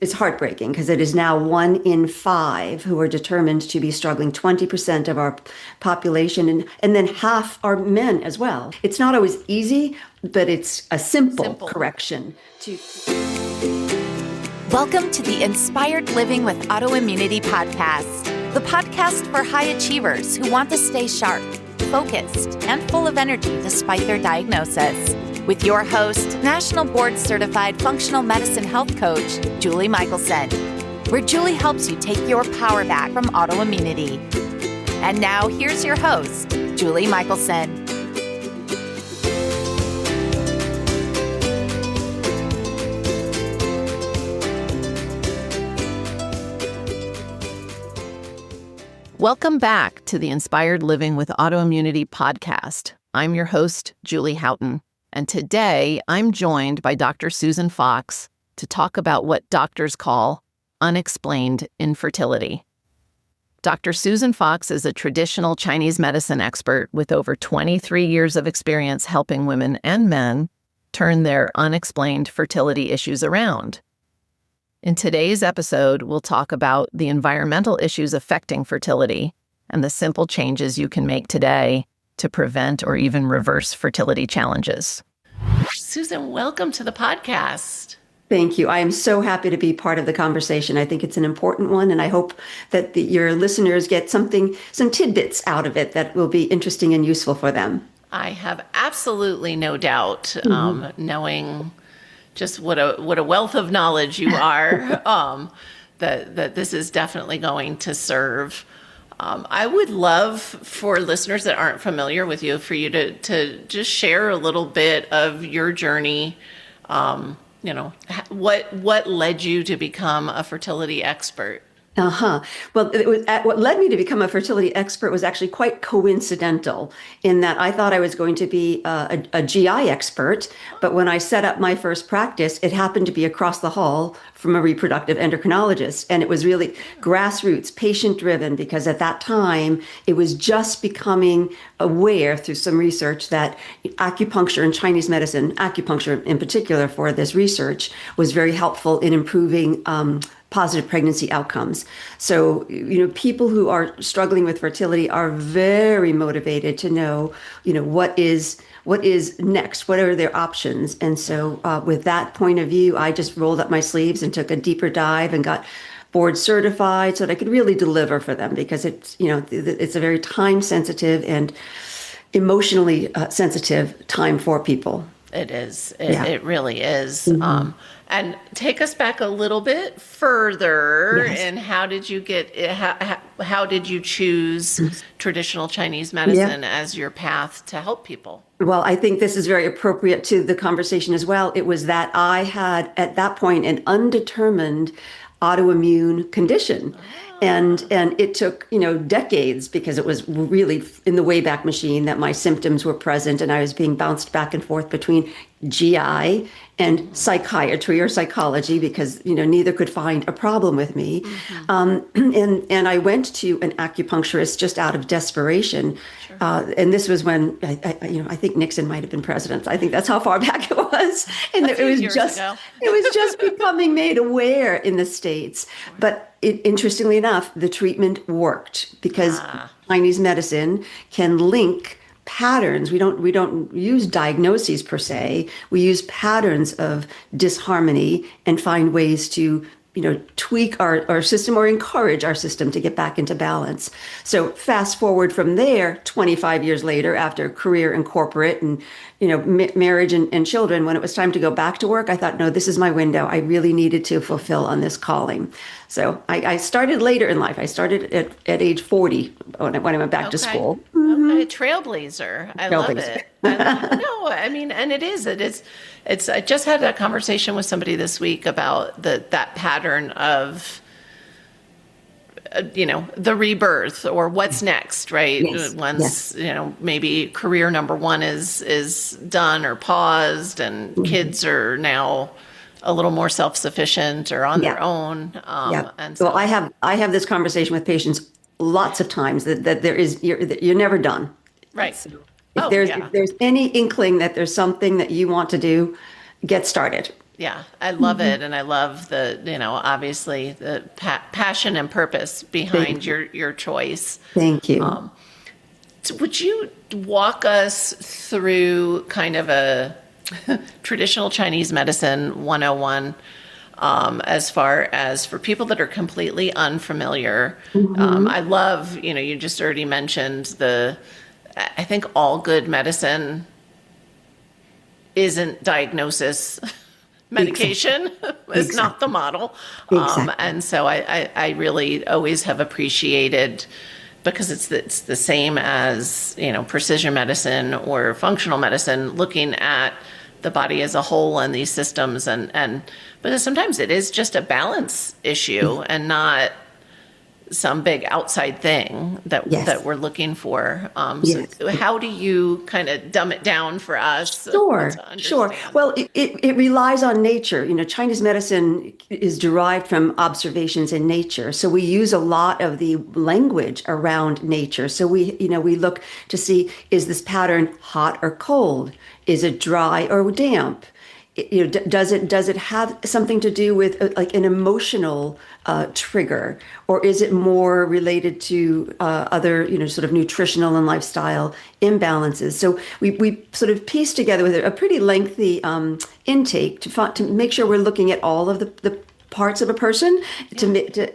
It's heartbreaking because it is now 1 in 5 who are determined to be struggling, 20% of our population, and then half are men as well. It's not always easy, but it's a simple correction to. Welcome to the Inspired Living with Autoimmunity podcast, the podcast for high achievers who want to stay sharp, focused, and full of energy despite their diagnosis. With your host, National Board Certified Functional Medicine Health Coach, Julie Michelson, where Julie helps you take your power back from autoimmunity. And now here's your host, Julie Michelson. Welcome back to the Inspired Living with Autoimmunity podcast. I'm your host, Julie Houghton. And today, I'm joined by Dr. Susan Fox to talk about what doctors call unexplained infertility. Dr. Susan Fox is a traditional Chinese medicine expert with over 23 years of experience helping women and men turn their unexplained fertility issues around. In today's episode, we'll talk about the environmental issues affecting fertility and the simple changes you can make today to prevent or even reverse fertility challenges. Susan, welcome to the podcast. Thank you. I am so happy to be part of the conversation. I think it's an important one, and I hope that your listeners get some tidbits out of it that will be interesting and useful for them. I have absolutely no doubt, knowing just what a wealth of knowledge you are, that this is definitely going to serve. I would love for listeners that aren't familiar with you, for you to just share a little bit of your journey. What led you to become a fertility expert? Well, what led me to become a fertility expert was actually quite coincidental in that I thought I was going to be a GI expert. But when I set up my first practice, it happened to be across the hall from a reproductive endocrinologist. And it was really grassroots, patient-driven, because at that time, it was just becoming aware through some research that acupuncture and Chinese medicine, acupuncture in particular for this research, was very helpful in improving positive pregnancy outcomes. So, people who are struggling with fertility are very motivated to know, what is next? What are their options? And so with that point of view, I just rolled up my sleeves and took a deeper dive and got board certified so that I could really deliver for them, because it's a very time sensitive and emotionally sensitive time for people. It is. It really is. Mm-hmm. And take us back a little bit further. Yes. And how did you how did you choose traditional Chinese medicine as your path to help people? Well, I think this is very appropriate to the conversation as well. It was that I had, at that point, an undetermined autoimmune condition. And it took, decades, because it was really in the Wayback Machine that my symptoms were present, and I was being bounced back and forth between GI and psychiatry or psychology, because neither could find a problem with me. Mm-hmm. And I went to an acupuncturist just out of desperation. Sure. And this was when I think Nixon might have been president. I think that's how far back it was. And it was just becoming made aware in the States. Sure. But interestingly enough, the treatment worked, because Chinese medicine can link patterns. We don't use diagnoses per se. We use patterns of disharmony and find ways to tweak our system or encourage our system to get back into balance. So fast forward from there, 25 years later, after a career in corporate and marriage and children, when it was time to go back to work, I thought, no, this is my window. I really needed to fulfill on this calling. So I started later in life. I started at age 40 when I went back to school. Mm-hmm. Okay, trailblazer. I love it. And it is. I just had a conversation with somebody this week about that pattern of, the rebirth or what's next, right? Yes. Once, maybe career number one is done or paused, and mm-hmm. kids are now a little more self-sufficient or on their own. And so, well, I have this conversation with patients lots of times that you're never done. Right. If there's any inkling that there's something that you want to do, get started. Yeah, I love it, and I love the, obviously the passion and purpose behind your choice. Thank you. So would you walk us through kind of a traditional Chinese medicine 101, as far as for people that are completely unfamiliar? I love, you just already mentioned I think all good medicine isn't diagnosis. Medication is not the model. Exactly. And so I really always have appreciated, because it's the same as, precision medicine or functional medicine, looking at the body as a whole and these systems, but sometimes it is just a balance issue and not some big outside thing that we're looking for. So how do you kind of dumb it down for us? Sure, To sure. understand? Well, it relies on nature. Chinese medicine is derived from observations in nature. So we use a lot of the language around nature. So we look to see, is this pattern hot or cold? Is it dry or damp? Does it have something to do with like an emotional trigger, or is it more related to other sort of nutritional and lifestyle imbalances? So we sort of piece together with a pretty lengthy intake to make sure we're looking at all of the parts of a person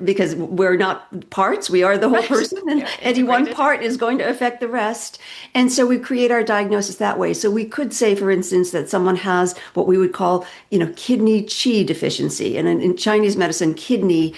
because we're not parts, we are the whole person, and any one part is going to affect the rest. And so we create our diagnosis that way. So we could say, for instance, that someone has what we would call, kidney qi deficiency. And in Chinese medicine, kidney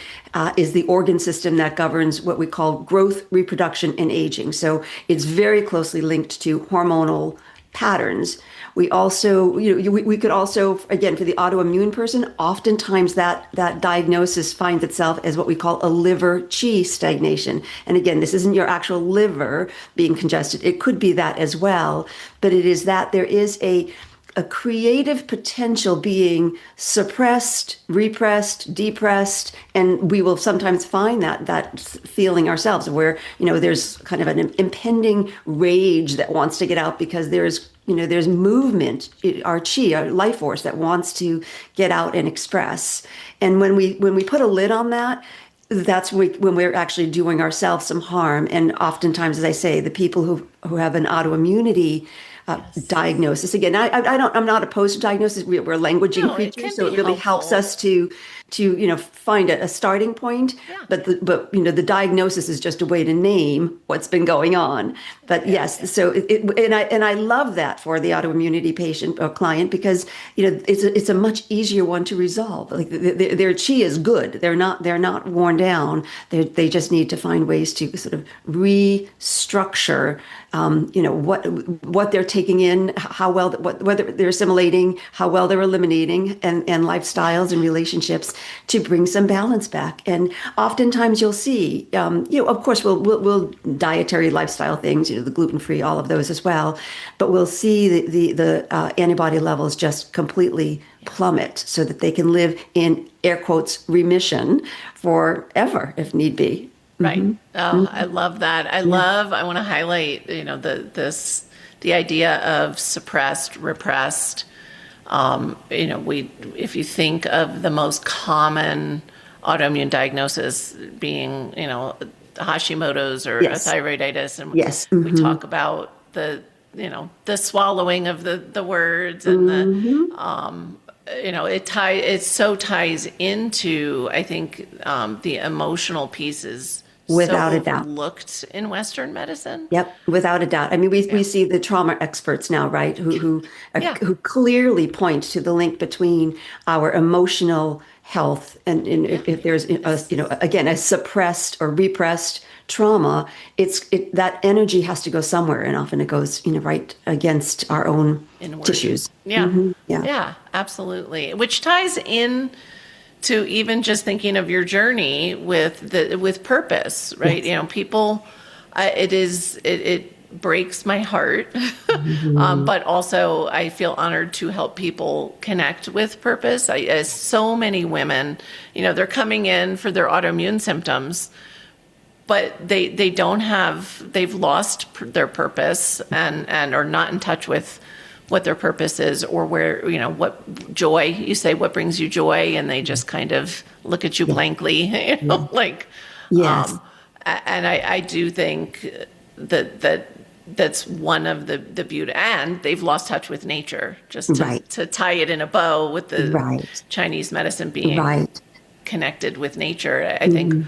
is the organ system that governs what we call growth, reproduction, and aging. So it's very closely linked to hormonal patterns. We also, we could also, again, for the autoimmune person, oftentimes that diagnosis finds itself as what we call a liver qi stagnation. And again, this isn't your actual liver being congested. It could be that as well, but it is that there is a creative potential being suppressed, repressed, depressed, and we will sometimes find that feeling ourselves where, there's kind of an impending rage that wants to get out because there's movement, our chi, our life force that wants to get out and express. And when we put a lid on that, that's when we're actually doing ourselves some harm. And oftentimes, as I say, the people who have an autoimmunity diagnosis. Again, I'm not opposed to diagnosis. We're languaging creatures, so it really helps us to find a starting point. Yeah. But the diagnosis is just a way to name what's been going on. But yes, so and I love that for the autoimmunity patient or client because it's a much easier one to resolve. Like their chi is good. They're not worn down. They just need to find ways to sort of restructure. What they're taking in, how well, whether they're assimilating, how well they're eliminating, and lifestyles and relationships to bring some balance back. And oftentimes you'll see, of course, we'll dietary lifestyle things, the gluten-free, all of those as well, but we'll see the antibody levels just completely plummet so that they can live in air quotes remission forever if need be. Right. Oh, I love that. I want to highlight, the idea of suppressed, repressed. If you think of the most common autoimmune diagnosis being, Hashimoto's or a thyroiditis, and we talk about the swallowing of the words and it so ties into, I think, the emotional pieces. Without a doubt. Looked in Western medicine. Yep, without a doubt. I mean, we see the trauma experts now, right? Who clearly point to the link between our emotional health and if there's again a suppressed or repressed trauma, that energy has to go somewhere, and often it goes right against our own tissues. Yeah, yeah, absolutely. Which ties in to even just thinking of your journey with purpose, right? Yes. People, it breaks my heart, but also I feel honored to help people connect with purpose. As so many women, they're coming in for their autoimmune symptoms, but they've lost their purpose and are not in touch with what their purpose is, or where, what joy, you say, what brings you joy, and they just kind of look at you blankly, like, Yes. and I do think that's one of the beauty, and they've lost touch with nature, just Right. to tie it in a bow with the Right. Chinese medicine being Right. connected with nature. I think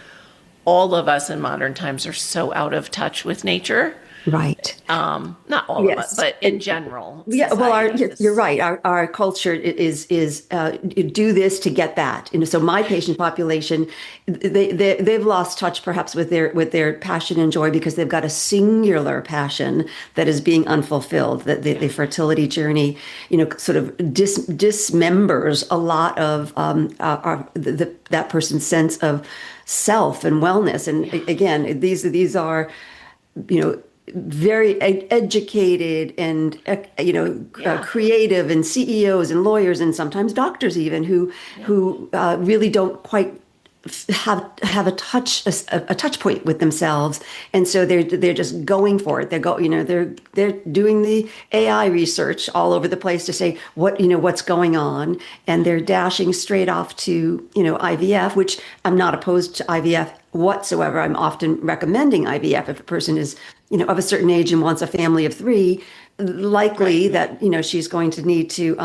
all of us in modern times are so out of touch with nature. Right. Not all of us, Yes. but in general, Yeah, well, society you're is. right. Our culture is you do this to get that. So my patient population, they've lost touch perhaps with their passion and joy because they've got a singular passion that is being unfulfilled. That the fertility journey, sort of dismembers a lot of that person's sense of self and wellness. And again, these are, very educated and creative, and CEOs and lawyers and sometimes doctors even who really don't quite have a touch point with themselves, and so they're just going for it. They're doing the AI research all over the place to say what's going on, and they're dashing straight off to IVF, which I'm not opposed to IVF whatsoever. I'm often recommending IVF if a person is of a certain age and wants a family of three. Likely that she's going to need to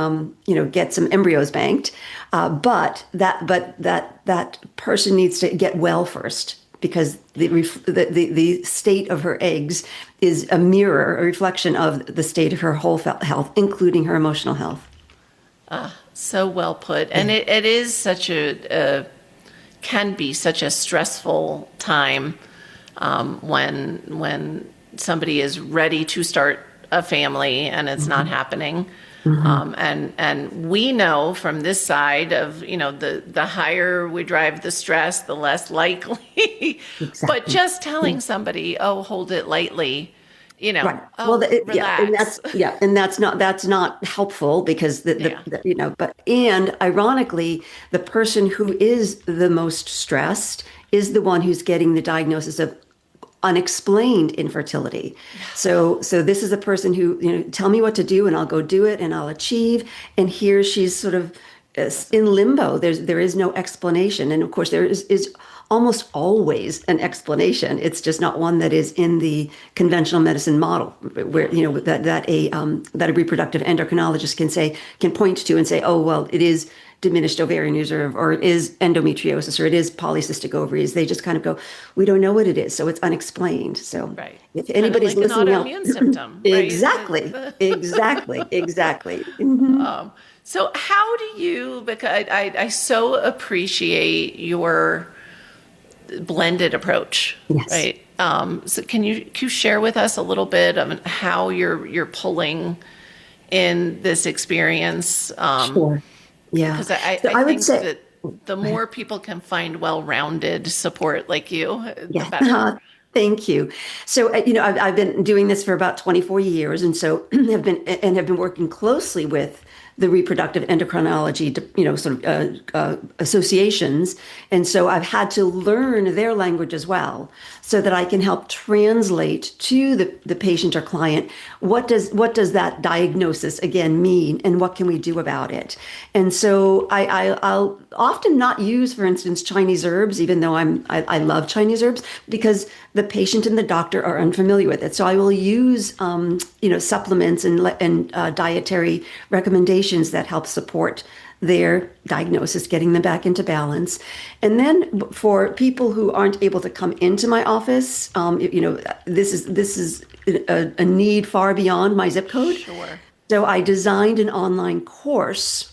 get some embryos banked, but that person needs to get well first, because the state of her eggs is a reflection of the state of her whole health, including her emotional health. So well put. And it is can be such a stressful time when somebody is ready to start a family and it's not happening. And we know from this side of, the higher we drive the stress, the less likely. Exactly. But just telling somebody, oh, hold it lightly, Right. oh, Well, relax. and that's not helpful, because and ironically, the person who is the most stressed is the one who's getting the diagnosis of unexplained infertility. So this is a person who, tell me what to do and I'll go do it and I'll achieve. And here she's sort of in limbo. There is no explanation. And of course there is almost always an explanation. It's just not one that is in the conventional medicine model, where that a reproductive endocrinologist can point to and say, oh, well, it is diminished ovarian reserve, or it is endometriosis, or it is polycystic ovaries. They just kind of go, we don't know what it is, so it's unexplained. So if anybody's kind of like listening an autoimmune symptom, right? Exactly. So how do you, because I so appreciate your blended approach, Yes. right? So can you share with us a little bit of how you're pulling in this experience? Sure. Yeah. Because I would think say that the more people can find well-rounded support like you, the better. Thank you. So, I've been doing this for about 24 years, and so have been working closely with the reproductive endocrinology, associations. And so I've had to learn their language as well, so that I can help translate to the patient or client, what does that diagnosis again mean, and what can we do about it? And so I'll often not use, for instance, Chinese herbs, even though I love Chinese herbs, because the patient and the doctor are unfamiliar with it. So I will use supplements and dietary recommendations that help support their diagnosis, getting them back into balance. And then for people who aren't able to come into my office, this is a need far beyond my zip code. Sure. So I designed an online course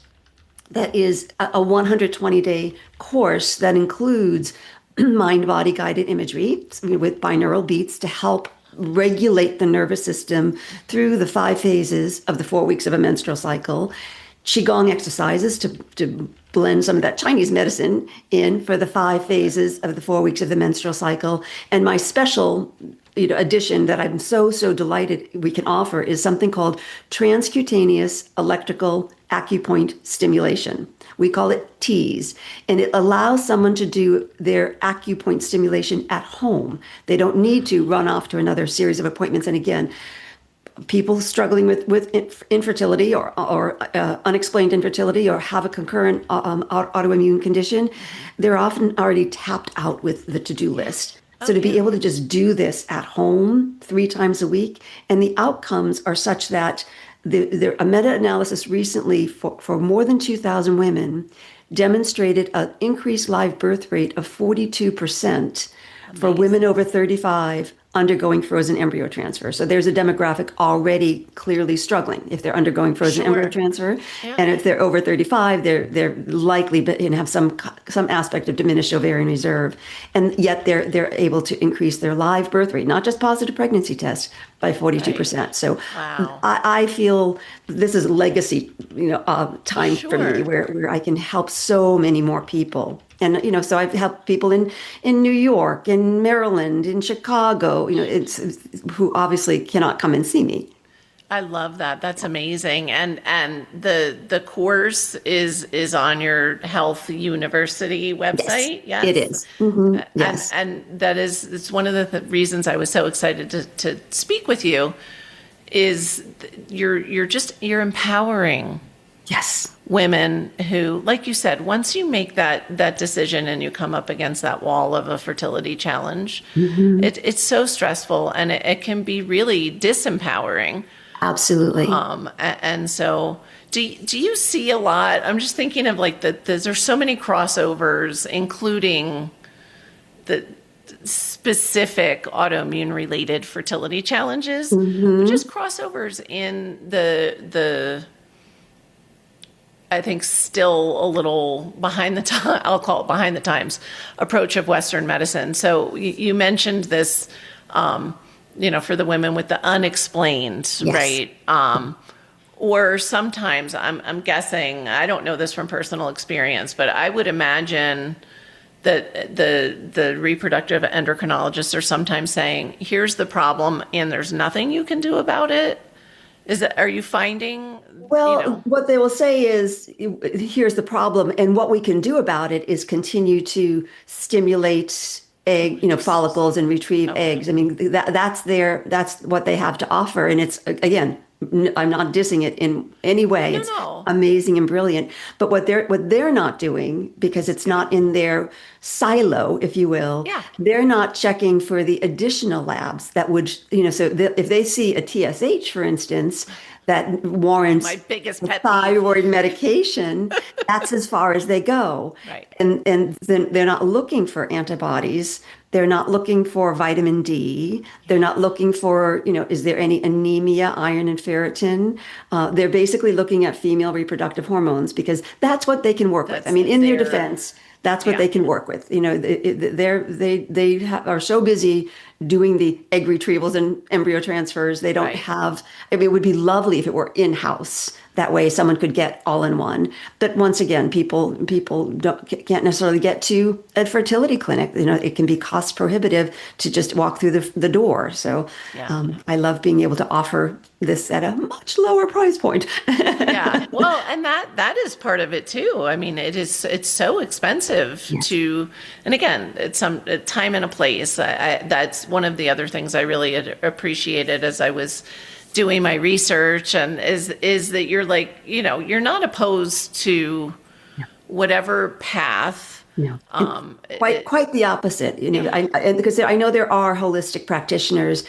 that is a 120-day course that includes mind-body guided imagery with binaural beats to help regulate the nervous system through the 5 phases of the 4 weeks of a menstrual cycle, Qigong exercises to blend some of that Chinese medicine in for the 5 phases of the 4 weeks of the menstrual cycle. And my special addition that I'm so delighted we can offer is something called transcutaneous electrical acupoint stimulation. We call it TEAS, and it allows someone to do their acupoint stimulation at home. They don't need to run off to another series of appointments. And again, people struggling with infertility or unexplained infertility or have a concurrent autoimmune condition, they're often already tapped out with the to-do list. So to be able to just do this at home 3 times a week, and the outcomes are such that a meta-analysis recently for more than 2,000 women demonstrated an increased live birth rate of 42% for women over 35 undergoing frozen embryo transfer. So there's a demographic already clearly struggling if they're undergoing frozen embryo transfer. Yeah. And if they're over 35, they're likely to have some aspect of diminished ovarian reserve. And yet they're able to increase their live birth rate, not just positive pregnancy tests, by 42%. Right. So Wow. I feel this is legacy, time for me Sure. where I can help so many more people. And, so I've helped people in New York, in Maryland, in Chicago, it's who obviously cannot come and see me. I love that. That's amazing. And the course is on your Health University website. Yes, it is. Mm-hmm. Yes. And that is, it's one of the reasons I was so excited to speak with you is you're empowering Yes. women who, like you said, once you make that decision and you come up against that wall of a fertility challenge, it's so stressful and it can be really disempowering. Absolutely. And so do you see a lot? I'm just thinking of like there's so many crossovers, including the specific autoimmune related fertility challenges, but just crossovers in the I think still a little behind the time, I'll call it behind the times approach of Western medicine. So you mentioned this, for the women with the unexplained, Yes. right? Or sometimes I'm guessing, I don't know this from personal experience, but I would imagine that the reproductive endocrinologists are sometimes saying, here's the problem and there's nothing you can do about it. Are you finding? Well, what they will say is, here's the problem, and what we can do about it is continue to stimulate follicles and retrieve eggs. I mean, that's what they have to offer, and it's again, I'm not dissing it in any way. It's amazing and brilliant. But what they're not doing, because it's not in their silo, if you will, they're not checking for the additional labs that would, if they see a TSH, for instance, that warrants my biggest pet thyroid medication, that's as far as they go. Right. And then they're not looking for antibodies. They're not looking for vitamin D. They're not looking for, is there any anemia, iron and ferritin? They're basically looking at female reproductive hormones because that's what they can work with. I mean, in their defense, that's what they can work with. They are so busy doing the egg retrievals and embryo transfers. They don't have, it would be lovely if it were in-house. That way someone could get all in one. But once again, people can't necessarily get to a fertility clinic. It can be cost prohibitive to just walk through the door. So I love being able to offer this at a much lower price point. Yeah. Well, and that is part of it too. I mean, it's so expensive to, and again, it's some time and a place. That's one of the other things I really appreciated as I was doing my research, and is that you're like, you're not opposed to whatever path. No, quite the opposite. Because I know there are holistic practitioners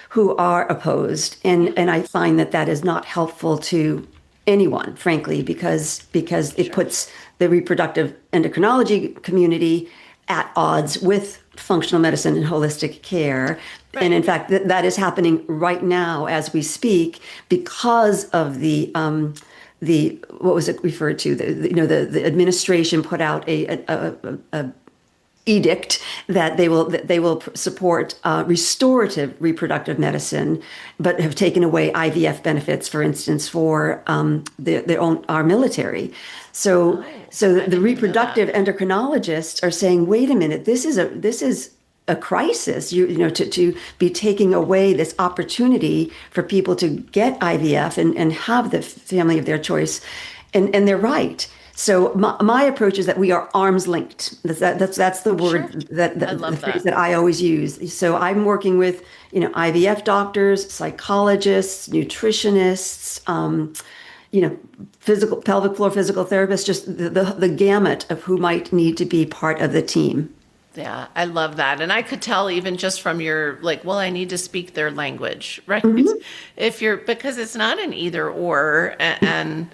who are opposed, and I find that is not helpful to anyone, frankly, because it puts the reproductive endocrinology community at odds with functional medicine and holistic care. Right. And in fact, that is happening right now as we speak because of the what was it referred to? The administration put out a edict that they will support restorative reproductive medicine, but have taken away IVF benefits, for instance, for our military. So the reproductive endocrinologists are saying, wait a minute, this is a crisis. To be taking away this opportunity for people to get IVF and have the family of their choice, and they're right. So my approach is that we are arms linked. That's the Sure. word that, I the love phrase that. that I always use. So I'm working with, IVF doctors, psychologists, nutritionists, physical pelvic floor physical therapists, just the gamut of who might need to be part of the team. Yeah, I love that. And I could tell even just from your like, well, I need to speak their language, right? Hmm. If you're, because it's not an either or. And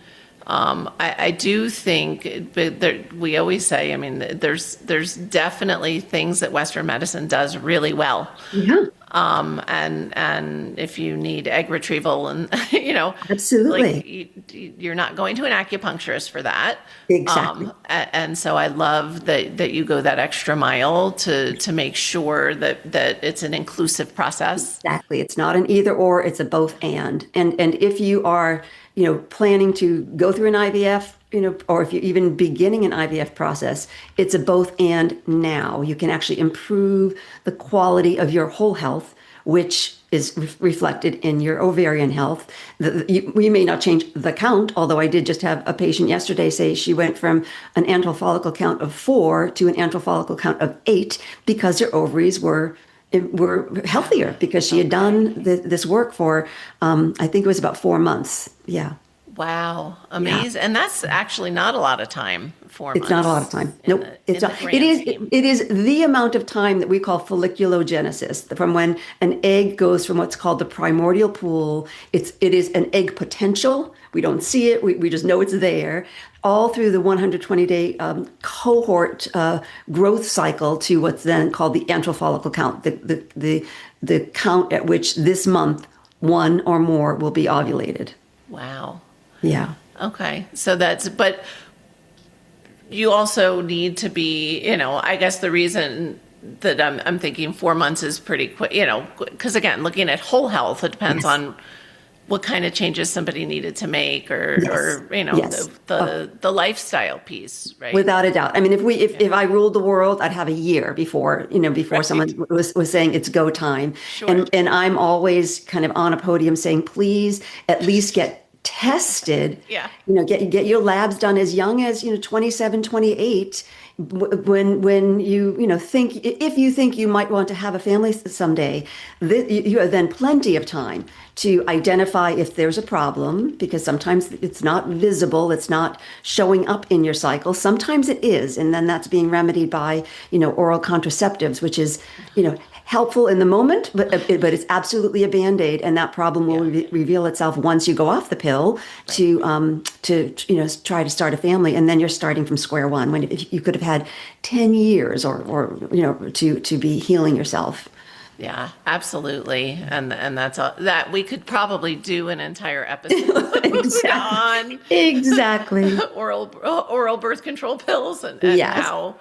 I do think but we always say, I mean, there's definitely things that Western medicine does really well. Yeah, And if you need egg retrieval and, like absolutely. you're not going to an acupuncturist for that. Exactly. And so I love that you go that extra mile to make sure that it's an inclusive process. Exactly. It's not an either or, it's a both and. And if you are, planning to go through an IVF, or if you're even beginning an IVF process, it's a both and now. You can actually improve the quality of your whole health, which is reflected in your ovarian health. We may not change the count, although I did just have a patient yesterday say she went from an antral follicle count of 4 to an antral follicle count of 8 because her ovaries were healthier because she had done this work for, I think it was about 4 months. Yeah. Wow, Yeah. amazing. And that's actually not a lot of time, four It's not a lot of months time. in Nope. the It's in the not. It grand is. scheme. It is the amount of time that we call folliculogenesis, from when an egg goes from what's called the primordial pool. It is an egg potential. We don't see it. We just know it's there. All through the 120-day cohort growth cycle to what's then called the antral follicle count, the count at which this month one or more will be ovulated. Wow. Yeah. Okay. So but you also need to be, I guess the reason that I'm thinking 4 months is pretty quick, because again, looking at whole health, it depends Yes. on what kind of changes somebody needed to make Yes. or Yes. the lifestyle piece, right? Without a doubt. I mean, if I ruled the world, I'd have a year before someone Right. was saying it's go time. Sure. And I'm always kind of on a podium saying, please at least get tested, Yeah. get your labs done as young as, 27, 28, when think, if you think you might want to have a family someday, you have then plenty of time to identify if there's a problem, because sometimes it's not visible, it's not showing up in your cycle. Sometimes it is, and then that's being remedied by, oral contraceptives, which is, helpful in the moment, but it's absolutely a band-aid, and that problem will reveal itself once you go off the pill to try to start a family, and then you're starting from square one when if you could have had 10 years or to be healing yourself. Yeah, absolutely. And that's that we could probably do an entire episode on Exactly. oral birth control pills and Yes. how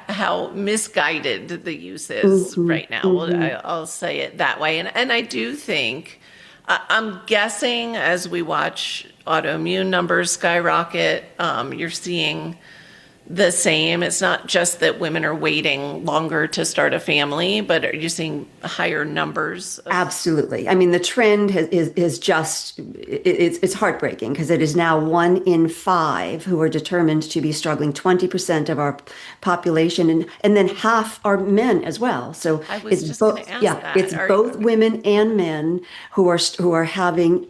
how misguided the use is right now. Well, I'll say it that way. And I do think, I'm guessing as we watch autoimmune numbers skyrocket, you're seeing the same. It's not just that women are waiting longer to start a family, but are you seeing higher numbers? Absolutely. I mean, the trend is just, it's heartbreaking because it is now 1 in 5 who are determined to be struggling, 20% of our population, and then half are men as well. So I was it's just both, going to ask yeah, that. it's both women and men who are having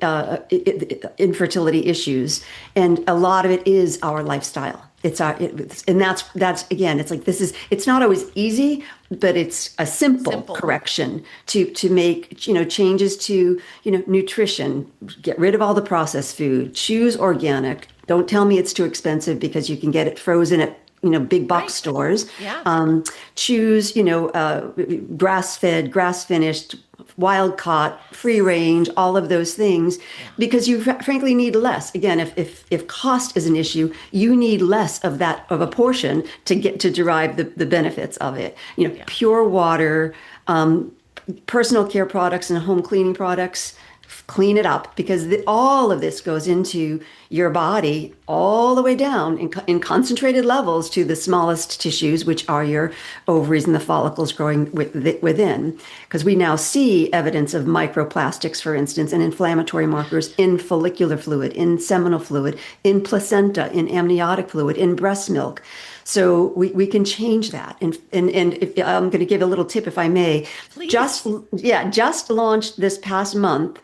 infertility issues, and a lot of it is our lifestyle. And that's again, it's like it's not always easy, but it's a simple correction to make, changes to, nutrition, get rid of all the processed food, choose organic. Don't tell me it's too expensive because you can get it frozen at, big box stores. Yeah. Choose, grass-fed, grass-finished, wild caught, free range, all of those things, because you frankly need less. Again, if cost is an issue, you need less of a portion to derive the benefits of it. Pure water, personal care products and home cleaning products. clean it up, because all of this goes into your body all the way down in concentrated levels to the smallest tissues, which are your ovaries and the follicles growing within. Because we now see evidence of microplastics, for instance, and inflammatory markers in follicular fluid, in seminal fluid, in placenta, in amniotic fluid, in breast milk. So we can change that. And if, I'm going to give a little tip, if I may. Please. Just launched this past month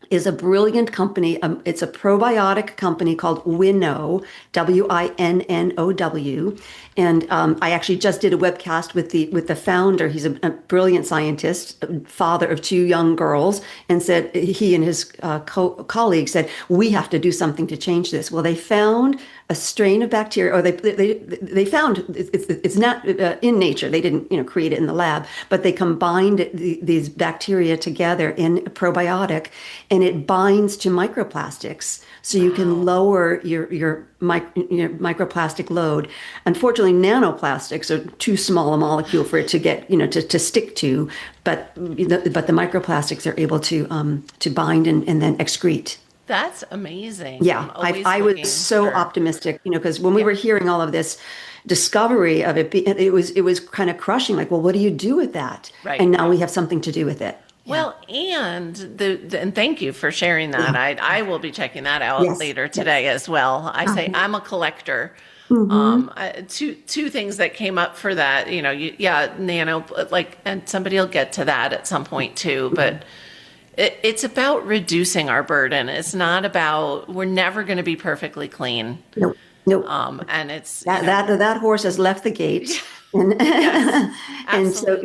is a brilliant company. It's a probiotic company called Winnow, Winnow. And I actually just did a webcast with the founder. He's a brilliant scientist, father of two young girls, and said he and his colleagues said, we have to do something to change this. Well, they found a strain of bacteria, or they found it's not in nature. They didn't create it in the lab, but they combined these bacteria together in a probiotic, and it binds to microplastics, so you can lower your microplastic load. Unfortunately, nanoplastics are too small a molecule for it to get to stick to, but the microplastics are able to bind and then excrete. That's amazing. Yeah, I was so optimistic, because when we were hearing all of this discovery of it, it was kind of crushing. Like, well, what do you do with that? Right. And now we have something to do with it. Well, and and thank you for sharing that. Yeah. I will be checking that out later today as well. I say I'm a collector. Two things that came up for that, nano, and somebody will get to that at some point too, but. It's about reducing our burden. It's not about, we're never going to be perfectly clean. Nope. And it's that horse has left the gate. And, yes, and so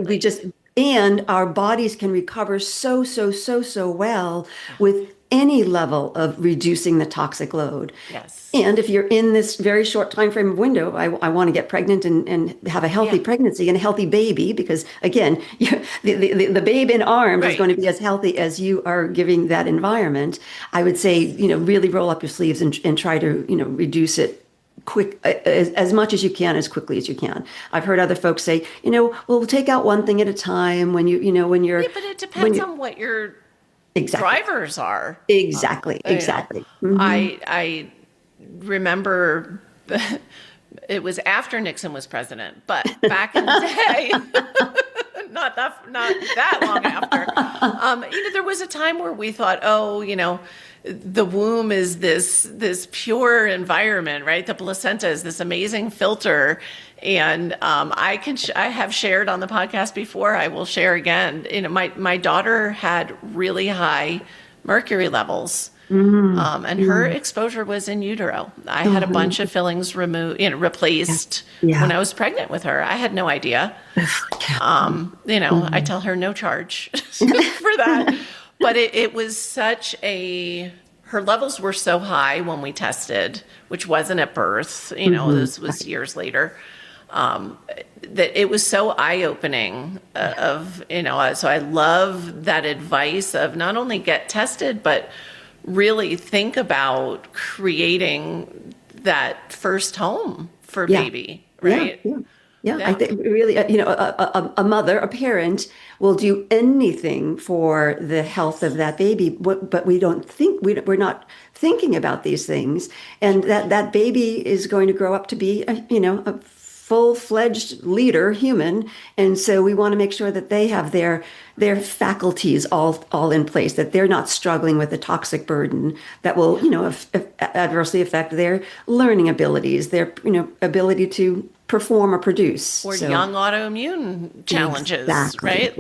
and our bodies can recover so well with any level of reducing the toxic load. Yes. And if you're in this very short time frame window, I want to get pregnant and have a healthy pregnancy and a healthy baby, because again, the babe in arms is going to be as healthy as you are giving that environment. I would say, really roll up your sleeves and try to, reduce it quick, as much as you can, as quickly as you can. I've heard other folks say, we'll take out one thing at a time when you're. Yeah, but it depends on what your drivers are. Exactly. Mm-hmm. I remember it was after Nixon was president, but back in the day, not that long after, there was a time where we thought, the womb is this pure environment, right? The placenta is this amazing filter. And I have shared on the podcast before, I will share again. My daughter had really high mercury levels. And her exposure was in utero. I had a bunch of fillings replaced when I was pregnant with her. I had no idea. I tell her no charge for that. But it was her levels were so high when we tested, which wasn't at birth, this was years later, that it was so eye-opening so I love that advice of not only get tested, but really think about creating that first home for baby, right? Yeah. I think really, a mother, a parent will do anything for the health of that baby, but we're not thinking about these things, and that baby is going to grow up to be, a full-fledged leader human, and so we want to make sure that they have their faculties all in place, that they're not struggling with a toxic burden that will adversely affect their learning abilities, their ability to perform or produce, or young autoimmune challenges, right?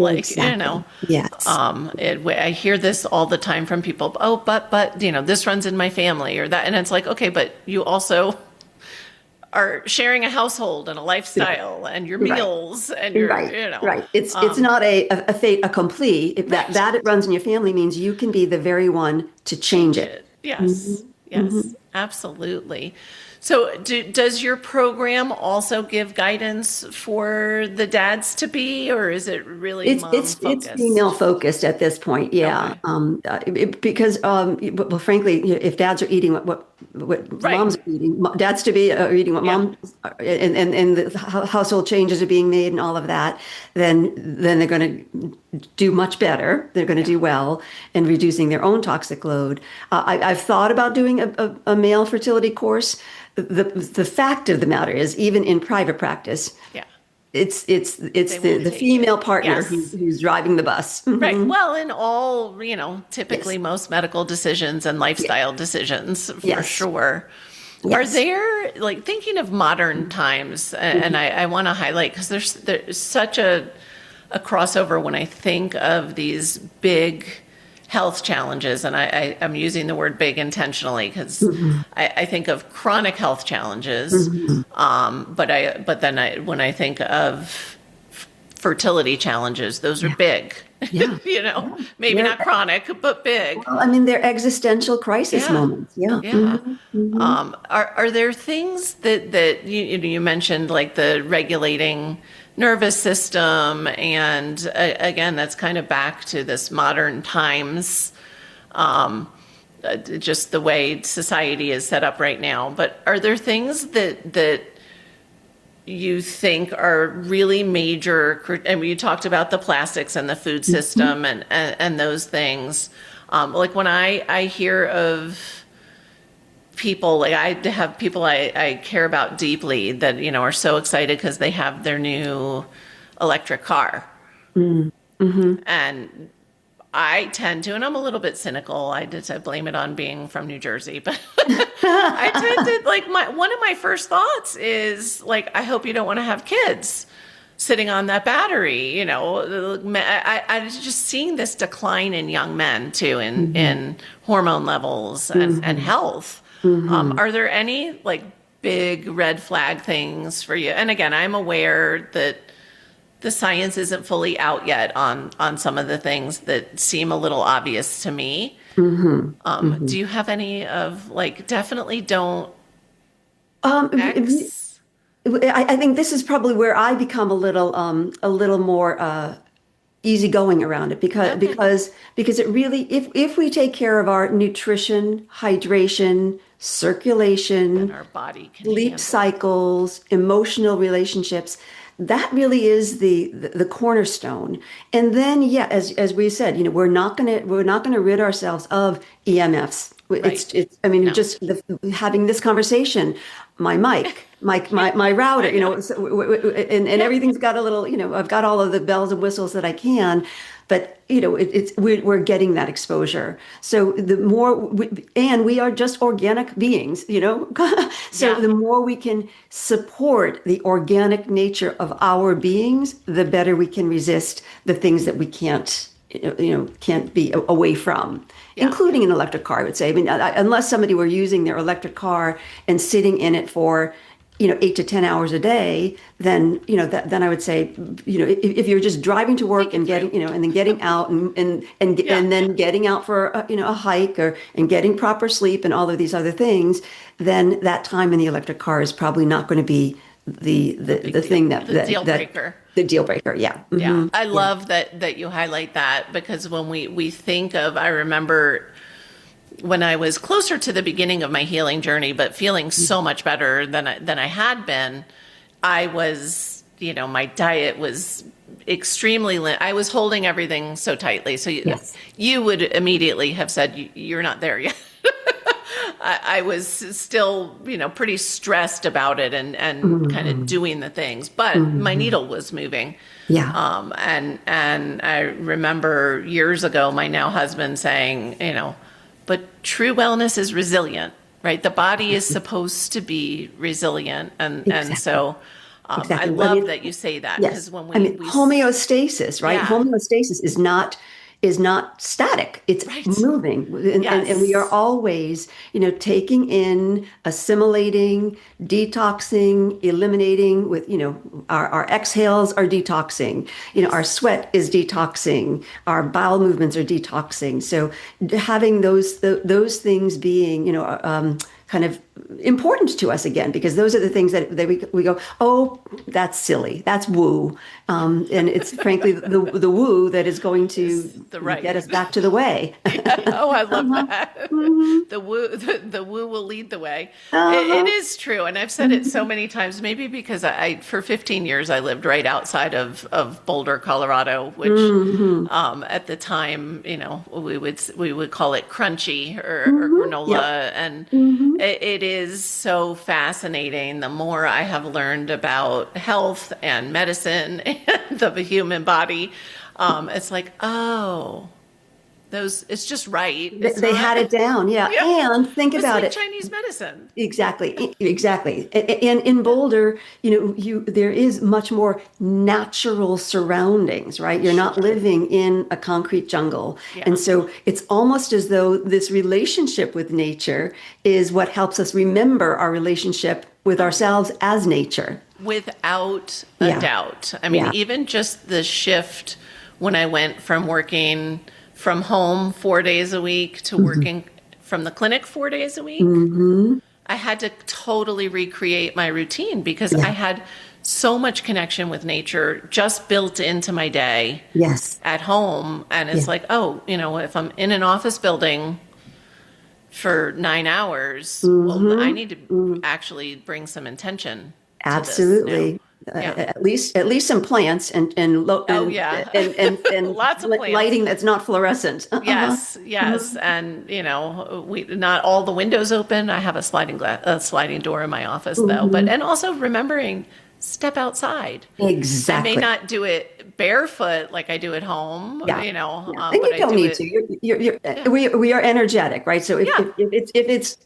Yes. I hear this all the time from people. Oh, but this runs in my family, or that, and it's like, okay, but you also are sharing a household and a lifestyle and your meals and your, Right. It's not a fait accompli. If that it runs in your family means you can be the very one to change it. Yes. Yes, absolutely. So does your program also give guidance for the dads to be, or is it really mom-focused? It's female focused at this point, yeah. Okay. Because, frankly, if dads are eating what what Right. moms are eating, dads to be are eating what Yeah. mom, and the household changes are being made and all of that, then they're going to do much better. They're going to do well in reducing their own toxic load. I've thought about doing a male fertility course. The fact of the matter is, even in private practice, Yeah. it's They won't the take female it. partner Yes. who's driving the bus. Right. Well, in all, typically Yes. most medical decisions and lifestyle decisions, for Yes. sure. Are Yes. there, like, thinking of modern times, and I want to highlight, because there's such a crossover when I think of these big health challenges, and I'm using the word big intentionally because I think of chronic health challenges, but then when I think of fertility challenges, those are big. Yeah. Maybe They're- not chronic, but big. Well, I mean, they're existential crisis Yeah. moments. Yeah. Yeah. Are there things that you mentioned, like the regulating nervous system, and again, that's kind of back to this modern times, just the way society is set up right now. But are there things that you think are really major? I mean, you talked about the plastics and the food system and those things. Like when I hear of people, like I have people I care about deeply that, are so excited because they have their new electric car. And I tend to, and I'm a little bit cynical. I blame it on being from New Jersey, but I tend to, like, one of my first thoughts is like, I hope you don't want to have kids sitting on that battery. I was just seeing this decline in young men too, in hormone levels and health. Are there any like big red flag things for you? And again, I'm aware that the science isn't fully out yet on some of the things that seem a little obvious to me. Do you have any of, like, definitely don't X? I think this is probably where I become a little more easygoing around it because it really, if we take care of our nutrition, hydration, circulation, And our body can sleep handle. cycles, emotional relationships, that really is the cornerstone. And then, yeah, as we said, we're not gonna rid ourselves of EMFs. It's I mean, No. just having this conversation, my mic, my router, and everything's got a little, I've got all of the bells and whistles that I can, but we're getting that exposure. So the more and we are just organic beings, so Yeah. the more we can support the organic nature of our beings, the better we can resist the things that we can't be away from, including an electric car, I would say. I mean, unless somebody were using their electric car and sitting in it for 8 to 10 hours a day, then then I would say, if you're just driving to work and getting, and then getting out and then getting out for a hike and getting proper sleep and all of these other things, then that time in the electric car is probably not going to be the thing The deal breaker. the deal breaker. Yeah. Yeah, I love that you highlight that, because when we think of, I remember when I was closer to the beginning of my healing journey, but feeling so much better than I had been, I was, my diet was extremely, I was holding everything so tightly. So you would immediately have said, you're not there yet. I was still, pretty stressed about it and kind of doing the things, but my needle was moving. Yeah. And I remember years ago, my now husband saying, but true wellness is resilient, right? The body is supposed to be resilient. And so I love that you say that, because when we homeostasis, right? Yeah. Homeostasis is not static. It's moving. And we are always, taking in, assimilating, detoxing, eliminating with, our exhales are detoxing, our sweat is detoxing, our bowel movements are detoxing. So having those things being, kind of important to us again, because those are the things that we go, oh, that's silly, that's woo, and it's frankly the woo that is going to The right. get us back to the way. Yeah. Oh, I love Uh-huh. that. Mhm. The woo will lead the way. It Uh-huh. is true. And I've said it so many times, maybe because for 15 years, I lived right outside of Boulder, Colorado, which Mhm. at the time, we would call it crunchy or Mhm. Yep. granola. And Mhm. it is so fascinating. The more I have learned about health and medicine and the human body, it's like, oh, it's just right. It's They not, had it down, yeah. yeah, And think it's about like it. Chinese medicine. Exactly, exactly. And in Boulder, there is much more natural surroundings, right? You're not Sure. living in a concrete jungle. And Yeah. so it's almost as though this relationship with nature is what helps us remember our relationship with ourselves as nature. Without a Yeah, doubt. I mean, yeah. even just the shift when I went from working from home 4 days a week to working from the clinic 4 days a week, Hmm. I had to totally recreate my routine because I Yeah, had so much connection with nature just built into my day yes, at home. And yeah. it's like, oh, if I'm in an office building for 9 hours, well, I need to Hmm. actually bring some intention to this now. Absolutely. Yeah. At least some plants Oh, yeah. and Lots of plants. lighting that's not fluorescent. Uh-huh. Yes, yes, and we not all the windows open. I have a sliding door in my office though, but Mhm. and also remembering step outside. I may Exactly. not do it barefoot like I do at home, Yeah. Yeah. And but you I don't do need it. to. Yeah, We are energetic, right? So yeah. if it's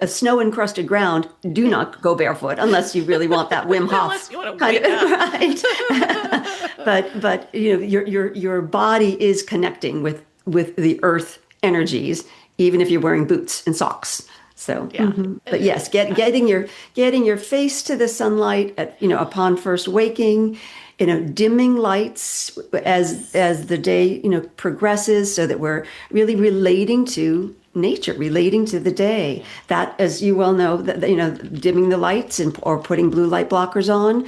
a snow encrusted ground, do not go barefoot unless you really want that Wim Hof Unless you want to kind wait, of yeah. right. But your body is connecting with the earth energies, even if you're wearing boots and socks. So, Yeah. but yes, getting your face to the sunlight upon first waking, dimming lights as the day progresses, so that we're really relating to nature, relating to the day. That, as you well know, that dimming the lights or putting blue light blockers on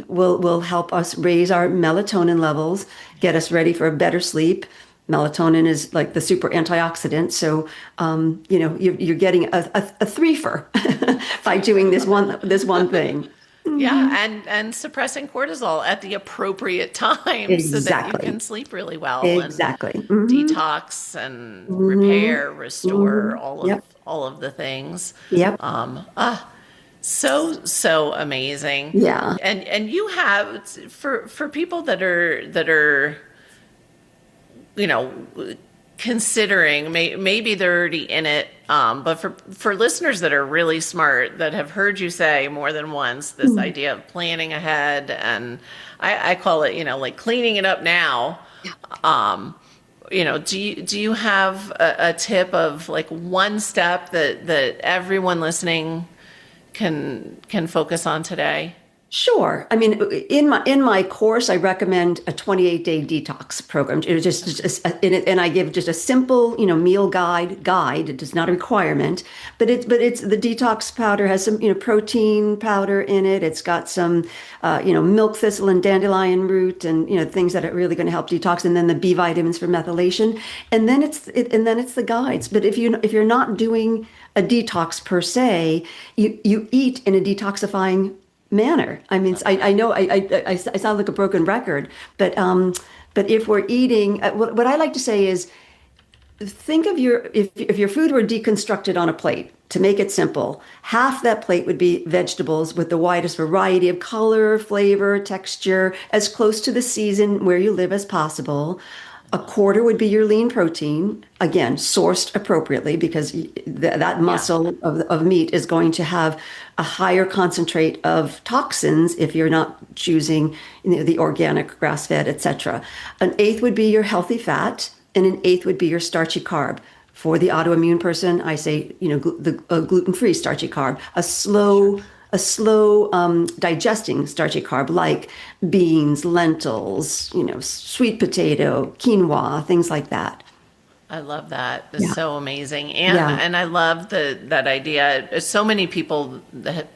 will help us raise our melatonin levels, get us ready for a better sleep. Melatonin is like the super antioxidant, so you're getting a threefer by doing this one thing. Yeah, Hmm. and suppressing cortisol at the appropriate time so that you Exactly. can sleep really well and Exactly. Hmm. detox and Hmm. repair, Hmm. restore Yep. all of the things. Yep. So amazing. Yeah. And you have for people that are you know, considering maybe they're already in it, but for listeners that are really smart that have heard you say more than once this Mm. idea of planning ahead, and I call it like cleaning it up now. Um, do you have a tip of like one step that everyone listening can focus on today? Sure. I mean, in my course, I recommend a 28-day detox program. And I give just a simple, meal guide. It is not a requirement, but it's the detox powder has some, protein powder in it. It's got some, milk thistle and dandelion root, and things that are really going to help detox. And then the B vitamins for methylation, and then it's the guides. But if you're not doing a detox per se, you eat in a detoxifying manner. I mean, I know I sound like a broken record, but if we're eating, what I like to say is, think of if your food were deconstructed on a plate. To make it simple, half that plate would be vegetables with the widest variety of color, flavor, texture, as close to the season where you live as possible. A quarter would be your lean protein, again, sourced appropriately, because that Yeah, muscle of meat is going to have a higher concentrate of toxins if you're not choosing the organic, grass-fed, etc. An eighth would be your healthy fat, and an eighth would be your starchy carb. For the autoimmune person, I say, the gluten-free starchy carb, sure. a slow digesting starchy carb like beans, lentils, sweet potato, quinoa, things like that. I love that. It's Yeah. so amazing. Yeah. And I love that idea. So many people that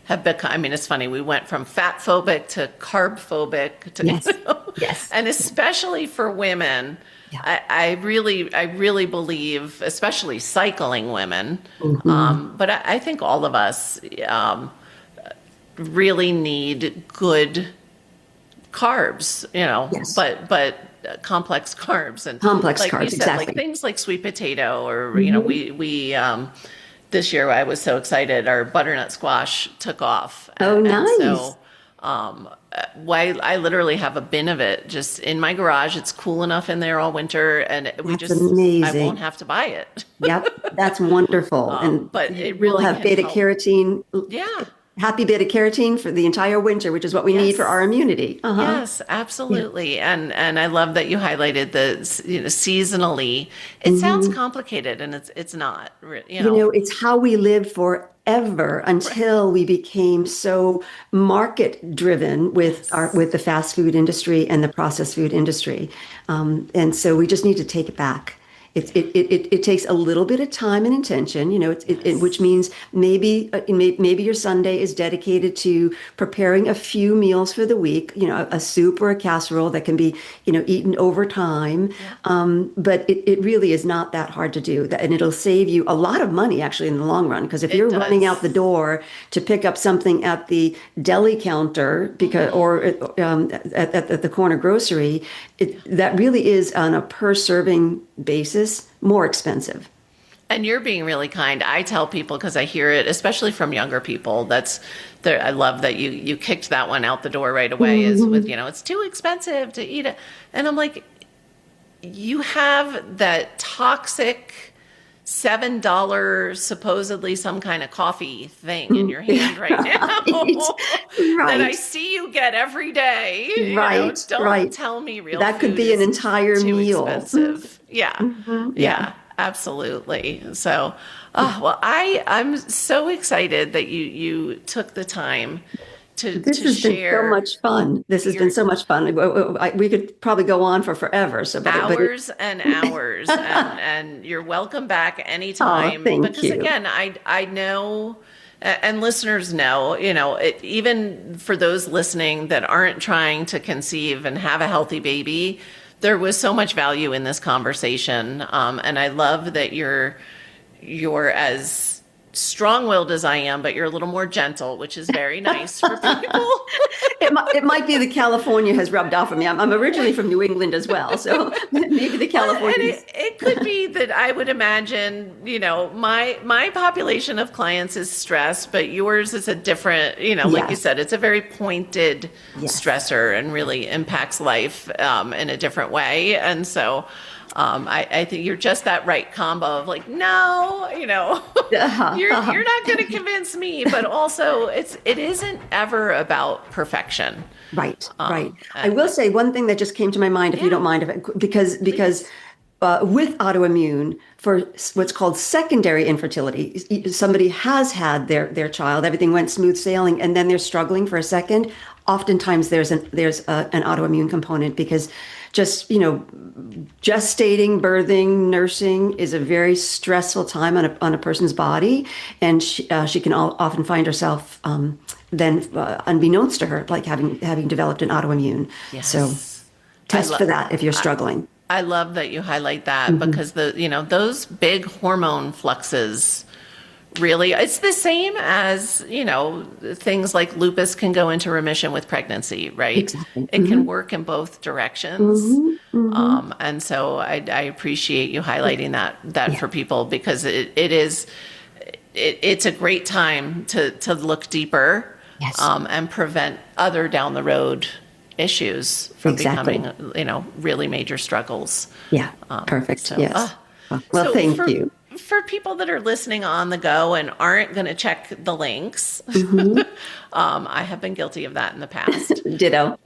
have become, I mean, it's funny, we went from fat phobic to carb phobic to, Yes. Yes. and especially for women, Yeah. I really believe, especially cycling women, but I think all of us really need good carbs, Yes. but complex carbs, and Complex like you carbs, said, like exactly. things like sweet potato, or we this year I was so excited our butternut squash took off, Oh, and nice. so why I literally have a bin of it just in my garage. It's cool enough in there all winter, and That's I won't amazing. have to buy it. Yep, that's wonderful. And But it we'll really have can beta help. carotene, Yeah. happy beta carotene for the entire winter, which is what we need for our Yes. immunity. Uh-huh. Yes, Yeah. absolutely. And I love that you highlighted seasonally. It sounds Mhm. complicated, and it's not, you know. It's how we lived forever Right. until we became so market driven Yes. with the fast food industry and the processed food industry. And so we just need to take it back. It takes a little bit of time and intention, which Yes. means maybe your Sunday is dedicated to preparing a few meals for the week, a soup or a casserole that can be, eaten over time. Yeah. But it really is not that hard to do. And it'll save you a lot of money actually in the long run. Because if It you're running out the does. door to pick up something at the deli counter or at the corner grocery, that really is on a per serving basis more expensive. And you're being really kind. I tell people, because I hear it, especially from younger people, that's there. I love that you kicked that one out the door right away. Is with, Mhm. it's too expensive to eat it, and I'm like, you have that toxic $7 supposedly some kind of coffee thing in your hand right now Right, that I right, see you get every day. right, Don't right. tell me real That could food be an is entire too meal. expensive. Yeah. Yeah. Yeah, absolutely. So, well, I'm so excited that you took the time This to has been so share much fun. This has been your so much fun. We could probably go on for forever. hours and hours, and you're welcome back Oh, anytime, thank because you. again, I know, and listeners know, even for those listening that aren't trying to conceive and have a healthy baby, there was so much value in this conversation, and I love that you're as strong-willed as I am, but you're a little more gentle, which is very nice for people. It might be the California has rubbed off on me. I'm originally from New England as well, so maybe the Well, and Californians. it could be that I would imagine, my population of clients is stressed, but yours is a different, like you Yes, said, it's a very pointed yes. stressor and really impacts life in a different way. And so I think you're just that right combo of like, no, Uh-huh, uh-huh. you're not going to convince me, but also it isn't ever about perfection. Right, right. I And will say one thing that just came to my mind, if you yeah, don't mind, because please. with autoimmune for what's called secondary infertility, somebody has had their child, everything went smooth sailing, and then they're struggling for a second. Oftentimes, there's an autoimmune component because just gestating, birthing, nursing is a very stressful time on a person's body, and she can often find herself then unbeknownst to her, like having developed an autoimmune. So Yes. I test love for that if you're struggling. I love that you highlight that, Mhm. because those big hormone fluxes really, it's the same as, things like lupus can go into remission with pregnancy, right? Exactly. It can work in both directions. Hmm. Hmm. And so I appreciate you highlighting that Yeah. for people, because it's a great time to look deeper, Yes. and prevent other down the road issues from Exactly. becoming, really major struggles. Yeah. Um, Perfect. so, uh, Yes. Well, so thank you. for people that are listening on the go and aren't going to check the links, Hmm. I have been guilty of that in the past. Ditto.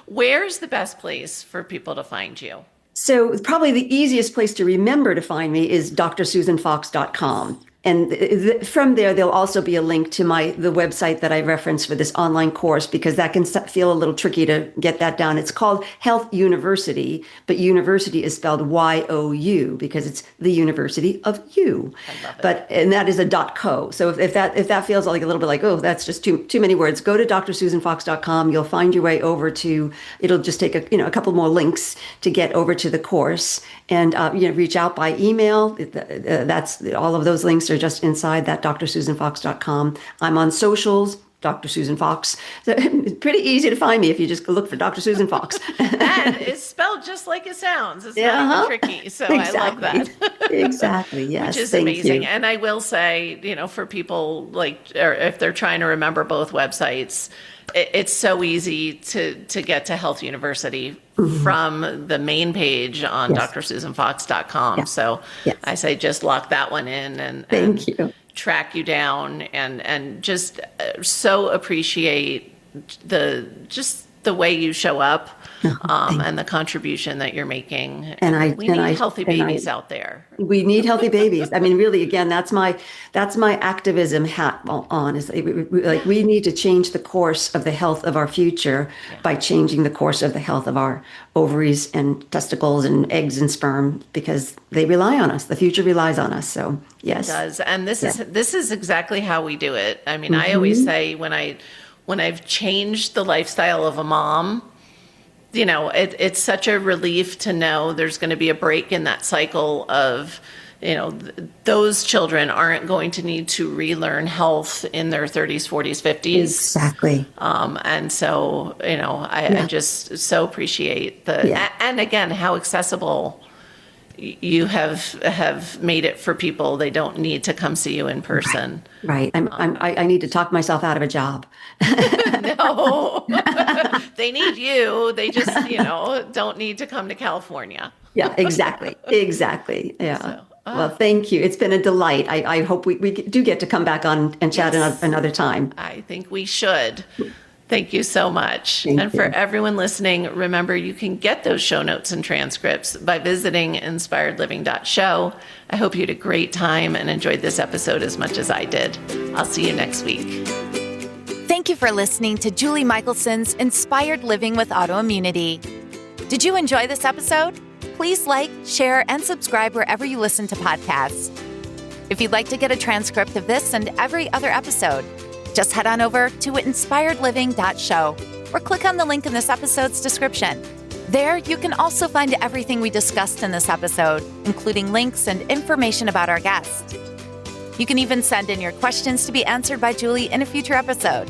Where's the best place for people to find you? So probably the easiest place to remember to find me is drsusanfox.com. And from there, there'll also be a link to the website that I referenced for this online course, because that can feel a little tricky to get that down. It's called Health University, but university is spelled Y-O-U because it's the University of You. I love it. And that is a .co. So if that feels like a little bit like, oh, that's just too many words, go to drsusanfox.com. You'll find your way over to. It'll just take a couple more links to get over to the course, and reach out by email. That's all of those links are just inside that drsusanfox.com. I'm on socials, Dr. Susan Fox. So it's pretty easy to find me if you just look for Dr. Susan Fox. And it's spelled just like it sounds. It's not even tricky. So Exactly. I love that. Exactly. Yes. Which is Thank amazing. you. And I will say, for people or if they're trying to remember both websites, it's so easy to get to Health University from the main page on drsusanfox.com. So I say just lock that one in and Thank you. track you down and just so appreciate the way you show up and the contribution that you're making. And we need healthy babies out there. We need healthy babies. I mean, really, again, that's my activism hat on. Is like we need to change the course of the health of our future by changing the course of the health of our ovaries and testicles and eggs and sperm, because they rely on us. The future relies on us. So yes, it does. And this is exactly how we do it. I mean, I always say when I've changed the lifestyle of a mom, it's such a relief to know there's going to be a break in that cycle of, those children aren't going to need to relearn health in their 30s, 40s, 50s. Exactly. And so, I just so appreciate and again, how accessible you have made it for people. They don't need to come see you in person. Right. I need to talk myself out of a job. No, they need you. They just, don't need to come to California. Yeah, exactly. Exactly. Yeah. So, well, thank you. It's been a delight. I hope we do get to come back on and chat another time. I think we should. Thank you so much. Thank and for you. everyone listening, remember you can get those show notes and transcripts by visiting inspiredliving.show. I hope you had a great time and enjoyed this episode as much as I did. I'll see you next week. Thank you for listening to Julie Michelson's Inspired Living with Autoimmunity. Did you enjoy this episode? Please like, share, and subscribe wherever you listen to podcasts. If you'd like to get a transcript of this and every other episode, just head on over to inspiredliving.show or click on the link in this episode's description. There, you can also find everything we discussed in this episode, including links and information about our guest. You can even send in your questions to be answered by Julie in a future episode.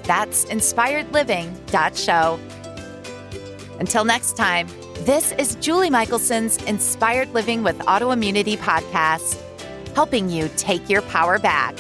That's inspiredliving.show. Until next time, this is Julie Michelson's Inspired Living with Autoimmunity podcast, helping you take your power back.